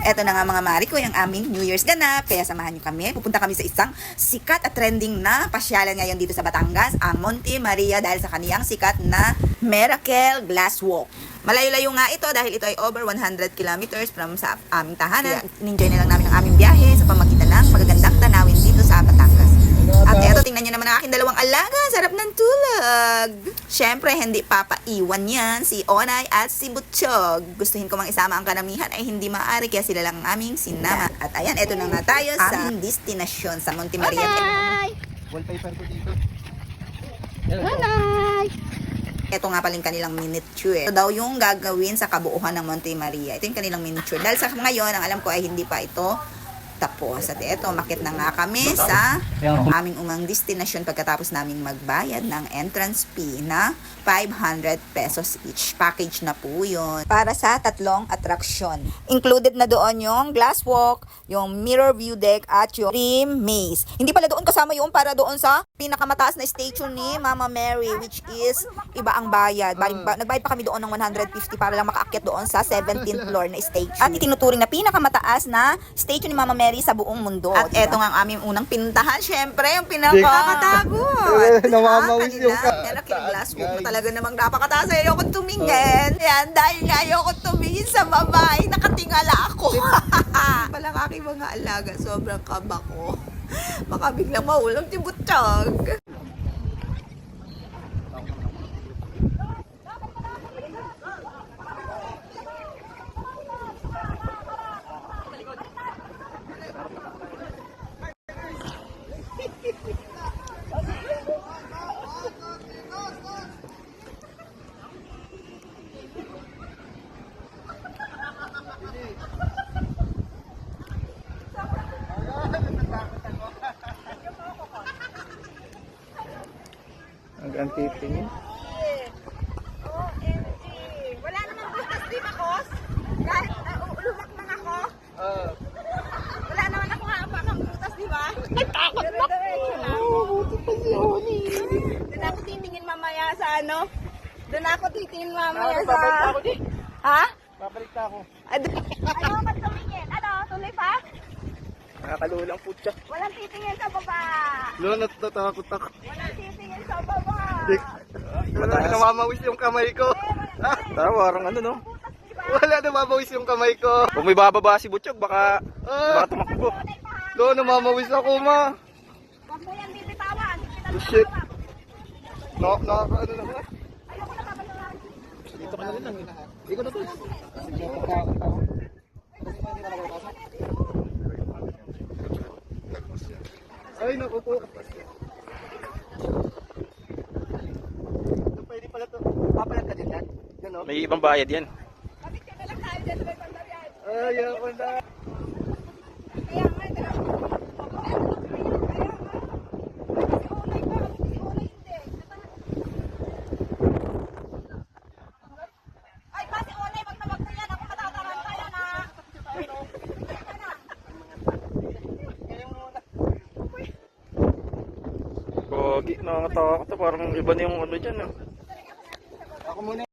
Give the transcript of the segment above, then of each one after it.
Eto na nga mga mari ko, yung aming New Year's ganap. Kaya samahan nyo kami. Pupunta kami sa isang sikat at trending na pasyalan ngayon dito sa Batangas, ang Monte Maria, dahil sa kaniyang sikat na Miracle Glass Walk. Malayo-layo nga ito dahil ito ay over 100 kilometers from sa aming tahanan. In-enjoy na lang namin ang aming biyahe sa pamagitan ng magagandang tanawin dito sa Batangas. At eto, tingnan nyo naman ang aking dalawang alaga. Sarap ng tulog. Siyempre, hindi papaiwan yan si Onay at si Butchog. Gustuhin ko mang isama ang kanamihan ay hindi maaari, kaya sila lang ang aming sinama. At ayan, eto na nga tayo sa aming destinasyon sa Monte Maria. Wallpaper ko dito. Nanay! Ito nga pala yung kanilang miniature. Ito daw yung gagawin sa kabuuhan ng Monte Maria. Ito yung kanilang miniature. Dahil sa ngayon, ang alam ko ay hindi pa ito tapos. At ito, makit na nga kami sa aming umang destinasyon pagkatapos naming magbayad ng entrance fee na 500 pesos each. Package na po yun. Para sa tatlong atraksyon. Included na doon yung glass walk, yung mirror view deck, at yung dream maze. Hindi pala doon kasama yung para doon sa pinakamataas na statue ni Mama Mary, which is iba ang bayad. Nagbayad pa kami doon ng 150 para lang makaakyat doon sa 17th floor na statue. At itinuturing na pinakamataas na statue ni Mama Mary sa buong mundo. At eto nga ang aming unang pinuntahan, syempre, yung pinakakatagot. Namamawis yung Miracle Glass Walk na talaga namang napakataas. Ayoko tumingin. Yan, dahil nga ayoko tumingin sa baba, ay nakatingala ako. Palang aking mga alaga, sobrang kaba ko. Baka biglang mahulog si Butchog. Hanggang titingin. OMG! Wala namang butas, di ba, Kos? Kahit lumak man ako. Wala naman ako haapakang butas, di ba? Nagtakot na! Buti pa si Oni. Doon ako titingin mamaya sa ano? Doon ako titingin mamaya sa... Babalik ako di. Ha? Babalik na ako. Ano ka tumingin? Ano? Tuloy pa? Nakakalulang putya. Walang titingin sa baba! Lolo, natatakot ako. Walang titingin sa baba! Namamawis yung kamay ko. Tara, parang ano, no? Butas, di ba? Wala, namamawis yung kamay ko. Kung may bababa si Butchog, baka tumakbo. Tunay pa, ha? Lolo, namamawis ako, ma. Huwag mo yan bibitawan. Oh, shit. Ano na ba? Ayoko na babaliwan. Dito ka na rin lang. Hindi ko na to. Ay, naku po. Pwede pala to. Papalag ka din yan? Yan, May ibang bayad yan. Kapit ka na lang tayo dyan sa may pandarian. ay, ako na. Kaya nga, kaya nga. Si Onay pa, si Onay hindi. Ay, pa si Onay, pag tawag ko yan, ako matataranta yan, ha? Pogi, nakakatakot to. Parang iba na yung ano dyan. Ako muna.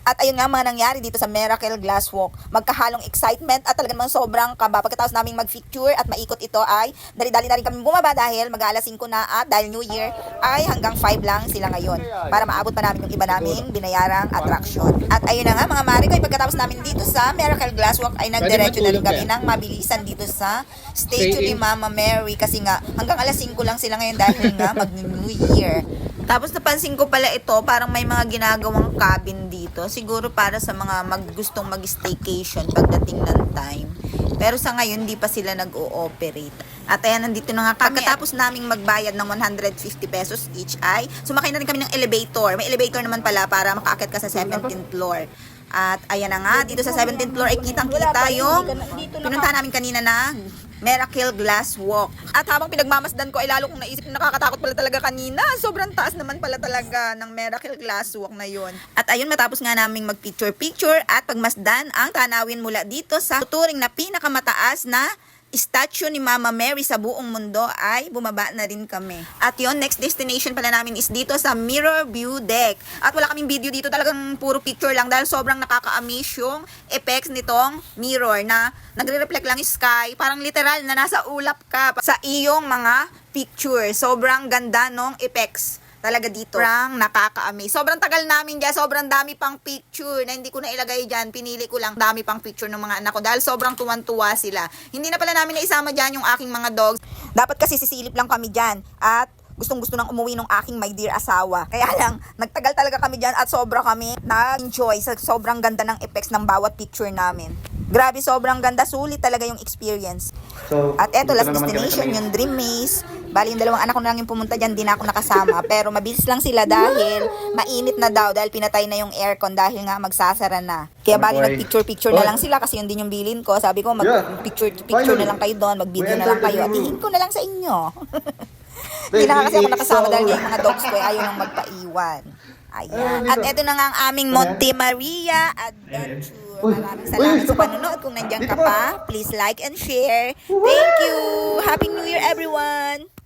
At ayun nga mga nangyari dito sa Miracle Glass Walk. Magkahalong excitement at talagang naman sobrang kaba. Pagkatapos naming mag-picture at maikot ito ay dali-dali na rin kami bumaba dahil mag-aalas 5 na at dahil New Year ay hanggang 5 lang sila ngayon para maabot pa namin yung iba naming binayarang attraction. At ayun na nga mga mari ko, pagkatapos namin dito sa Miracle Glass Walk ay nagdiretso na rin kami ng mabilisan dito sa statue ni Mama Mary kasi nga hanggang alas 5 lang sila ngayon dahil nga mag-New Year. Tapos napansin ko pala ito, parang may mga ginagawang cabin dito. Siguro para sa mga gustong mag-staycation pagdating ng time. Pero sa ngayon, hindi pa sila nag-o-operate. At ayan, nandito na nga kami. Pagkatapos naming magbayad ng 150 pesos each ay, sumakay na rin kami ng elevator. May elevator naman pala para makaakyat ka sa 17th floor. At ayan na nga, dito sa 17th floor ay kitang-kita yung pinuntahan namin kanina na Miracle Glass Walk. At habang pinagmamasdan ko ay lalo kong naisip na nakakatakot pala talaga kanina. Sobrang taas naman pala talaga ng Miracle Glass Walk na yon. At ayun, matapos nga naming mag-picture-picture at pagmasdan ang tanawin mula dito sa tuturing na pinakamataas na statue ni Mama Mary sa buong mundo ay bumaba na rin kami. At yon, next destination pala namin is dito sa Mirror View Deck. At wala kaming video dito, talagang puro picture lang dahil sobrang nakaka-amaze yung effects nitong mirror na nagre-reflect lang yung sky. Parang literal na nasa ulap ka sa iyong mga picture. Sobrang ganda nung effects talaga dito. Sobrang nakaka-amaze. Sobrang tagal namin dyan. Sobrang dami pang picture na hindi ko na ilagay dyan. Pinili ko lang dami pang picture ng mga anak ko dahil sobrang tuwan-tuwa sila. Hindi na pala namin naisama dyan yung aking mga dogs. Dapat kasi sisilip lang kami dyan at gustong-gusto nang umuwi ng aking my dear asawa. Kaya lang, nagtagal talaga kami dyan at sobra kami na-enjoy sa sobrang ganda ng effects ng bawat picture namin. Grabe, sobrang ganda. Sulit talaga yung experience. So, At eto, dito last na naman kami destination, sa yung Dream Maze. Bali, yung dalawang anak ko na lang yung pumunta dyan, di na ako nakasama. Pero mabilis lang sila dahil mainit na daw, dahil pinatay na yung aircon dahil nga magsasara na. Kaya bali, nag-picture-picture na lang sila kasi yun din yung bilin ko. Sabi ko, mag-picture na lang kayo doon, mag-video na lang kayo. At hihin ko na lang sa inyo. Hindi na kasi ako nakasama dahil yung mga dogs ko ay ayaw nang magpaiwan. Ayan. At eto na nga ang aming Monte Maria Adventure. Maraming salamat sa panonood. Kung nandiyan ka pa, please like and share. Thank you! Happy New Year, everyone!